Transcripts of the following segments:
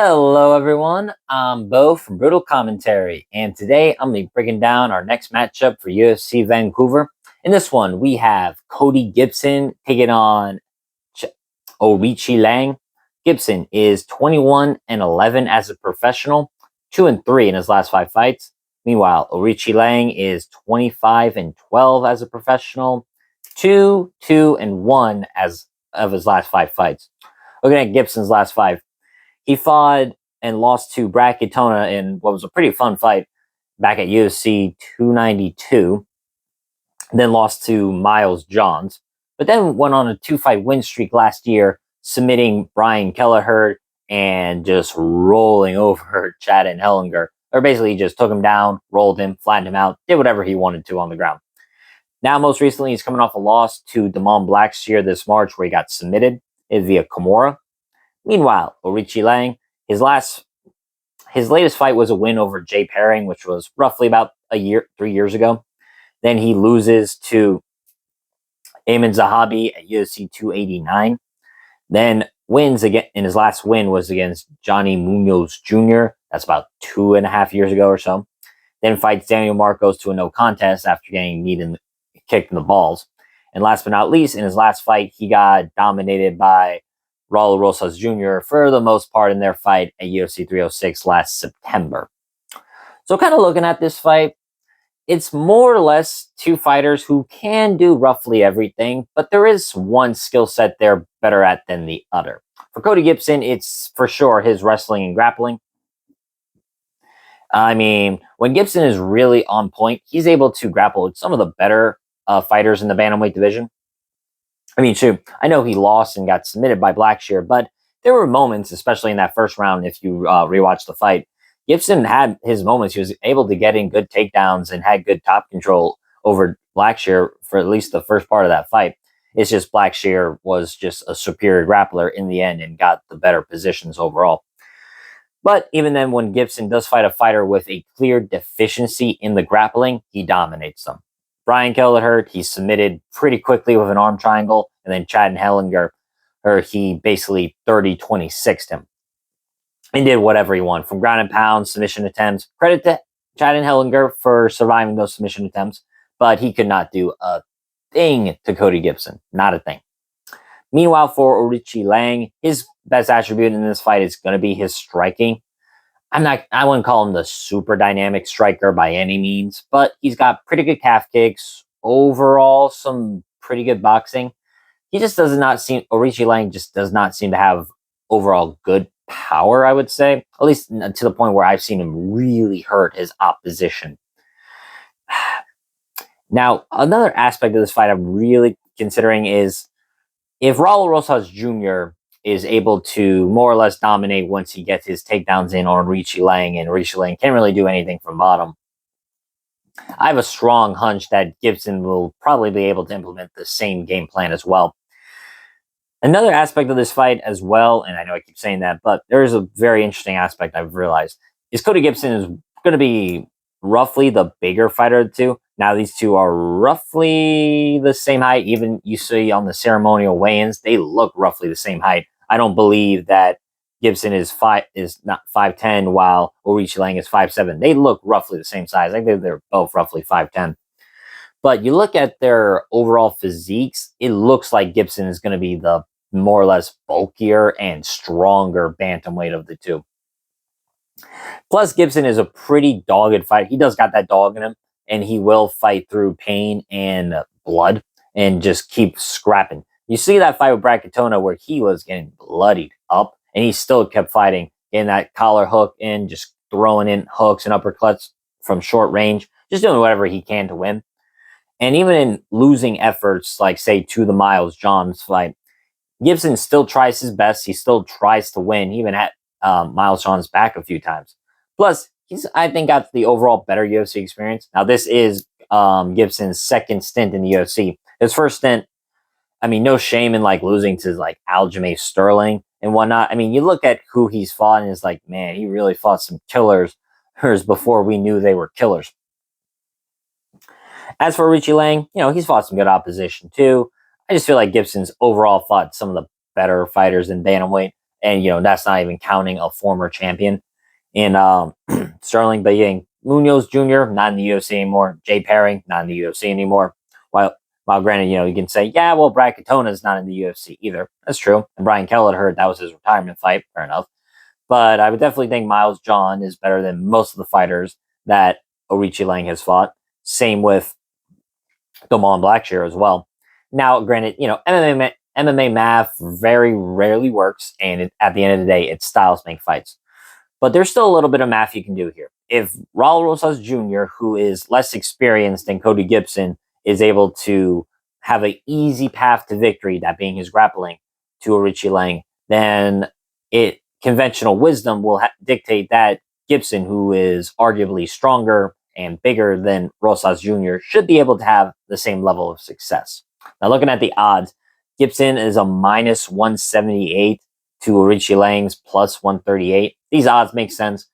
Hello, everyone. I'm Bo from Brutal Commentary, and today I'm going to be breaking down our next matchup for UFC Vancouver. In this one, we have Cody Gibson taking on Ch- Aoriqileng. Gibson is 21-11 as a professional, 2-3 in his last five fights. Meanwhile, Aoriqileng is 25-12 as a professional, 2-1 as of his last five fights. Looking at Gibson's last five, he fought and lost to Brad Katona in what was a pretty fun fight back at UFC 292. Then lost to Miles Johns, but then went on a two-fight win streak last year, submitting Brian Kelleher and just rolling over Chad and Hellinger. Or basically just took him down, rolled him, flattened him out, did whatever he wanted to on the ground. Now, most recently, he's coming off a loss to Damon Blackshear this March, where he got submitted via Kimura. Meanwhile, Aoriqileng, his latest fight was a win over Jay Perring, which was roughly about 3 years ago. Then he loses to Ayman Zahabi at UFC 289. Then wins again, and his last win was against Johnny Munoz Jr. That's about 2.5 years ago or so. Then fights Daniel Marcos to a no contest after getting kicked in the balls. And last but not least, in his last fight, he got dominated by Raul Rosas Jr. for the most part in their fight at UFC 306 last September. So kind of looking at this fight, it's more or less two fighters who can do roughly everything, but there is one skill set they're better at than the other. For Cody Gibson, it's for sure his wrestling and grappling. I mean, when Gibson is really on point, he's able to grapple with some of the better fighters in the bantamweight division. I mean, shoot, I know he lost and got submitted by Blackshear, but there were moments, especially in that first round, if you rewatch the fight, Gibson had his moments. He was able to get in good takedowns and had good top control over Blackshear for at least the first part of that fight. It's just Blackshear was just a superior grappler in the end and got the better positions overall. But even then, when Gibson does fight a fighter with a clear deficiency in the grappling, he dominates them. Brian Kelleher, he submitted pretty quickly with an arm triangle, and then Chad Hellinger, he basically 30-26'd him and did whatever he wanted, from ground and pound, submission attempts. Credit to Chad Hellinger for surviving those submission attempts, but he could not do a thing to Cody Gibson. Not a thing. Meanwhile, for Aoriqileng, his best attribute in this fight is going to be his striking. I wouldn't call him the super dynamic striker by any means, but he's got pretty good calf kicks. Overall, some pretty good boxing. Aoriqileng just does not seem to have overall good power, I would say. At least to the point where I've seen him really hurt his opposition. Now, another aspect of this fight I'm really considering is if Raul Rosas Jr. is able to more or less dominate once he gets his takedowns in on Aoriqileng, and Aoriqileng can't really do anything from bottom, I have a strong hunch that Gibson will probably be able to implement the same game plan as well. Another aspect of this fight as well, and I know I keep saying that, but there is a very interesting aspect I've realized, is Cody Gibson is going to be roughly the bigger fighter of the two. Now, these two are roughly the same height. Even you see on the ceremonial weigh-ins, they look roughly the same height. I don't believe that Gibson is not 5'10", while Aoriqileng is 5'7". They look roughly the same size. I think they're both roughly 5'10". But you look at their overall physiques, it looks like Gibson is going to be the more or less bulkier and stronger bantamweight of the two. Plus, Gibson is a pretty dogged fighter. He does got that dog in him, and he will fight through pain and blood and just keep scrapping. You see that fight with Brad Katona where he was getting bloodied up, and he still kept fighting, getting that collar hook in, just throwing in hooks and uppercuts from short range, just doing whatever he can to win. And even in losing efforts, like, say, to the Miles Johns fight, Gibson still tries his best. He still tries to win, even at Miles Johns' back a few times. Plus, he's, I think, got the overall better UFC experience. Now, this is Gibson's second stint in the UFC. His first stint, I mean, no shame in, like, losing to, like, Aljamain Sterling and whatnot. I mean, you look at who he's fought, and it's like, man, he really fought some killers before we knew they were killers. As for Aoriqileng, he's fought some good opposition too. I just feel like Gibson's overall fought some of the better fighters in bantamweight. And, that's not even counting a former champion in Sterling. But yeah, Munoz Jr., not in the UFC anymore. Jay Perry, not in the UFC anymore. While granted, you can say, yeah, well, Brad Katona's not in the UFC either. That's true. And Brian Kelly heard that was his retirement fight. Fair enough. But I would definitely think Miles John is better than most of the fighters that Aoriqileng has fought. Same with Damon Blackshear as well. Now, granted, MMA math very rarely works, and at the end of the day, it's styles make fights. But there's still a little bit of math you can do here. If Raul Rosas Jr., who is less experienced than Cody Gibson, is able to have an easy path to victory, that being his grappling, to Aoriqileng, then conventional wisdom will dictate that Gibson, who is arguably stronger and bigger than Rosas Jr., should be able to have the same level of success. Now, looking at the odds, Gibson is a minus 178 to Aoriqileng's plus 138. These odds make sense.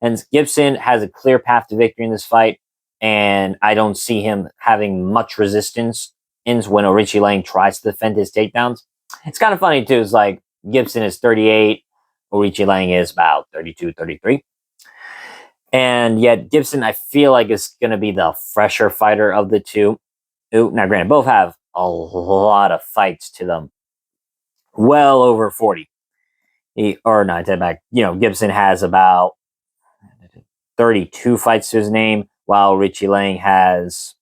And Gibson has a clear path to victory in this fight, and I don't see him having much resistance when Aoriqileng tries to defend his takedowns. It's kind of funny, too. It's like Gibson is 38, Aoriqileng is about 32, 33. And yet Gibson, I feel like, is going to be the fresher fighter of the two. Now, granted, both have a lot of fights to them. Well over 40. I take back. Gibson has about 32 fights to his name, while Aoriqileng has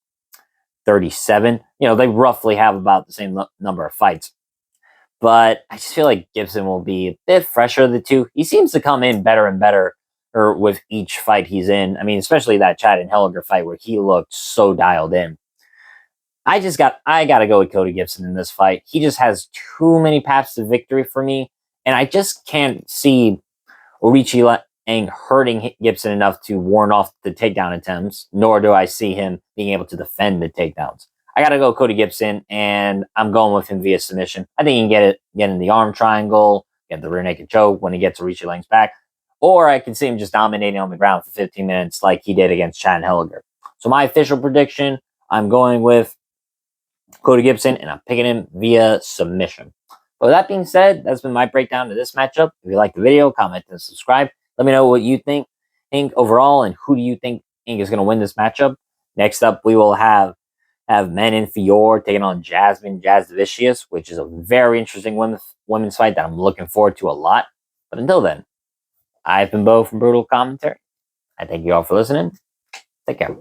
37. They roughly have about the same number of fights. But I just feel like Gibson will be a bit fresher of the two. He seems to come in better and better with each fight he's in. I mean, especially that Chad and Hellinger fight where he looked so dialed in. I got to go with Cody Gibson in this fight. He just has too many paths to victory for me, and I just can't see Aoriqileng hurting Gibson enough to warn off the takedown attempts, nor do I see him being able to defend the takedowns. I got to go Cody Gibson, and I'm going with him via submission. I think he can get in the arm triangle, get the rear naked choke when he gets Aoriqileng's back, or I can see him just dominating on the ground for 15 minutes like he did against Chad Hellinger. So my official prediction, I'm going with Cody Gibson, and I'm picking him via submission. But with that being said, that's been my breakdown of this matchup. If you like the video, comment and subscribe. Let me know what you think overall, and who do you think is going to win this matchup. Next up, we will have Manon Fiorot taking on Jasmine Jasudavicius, which is a very interesting women's fight that I'm looking forward to a lot. But until then, I've been Bo from Brutal Commentary. I thank you all for listening. Take care.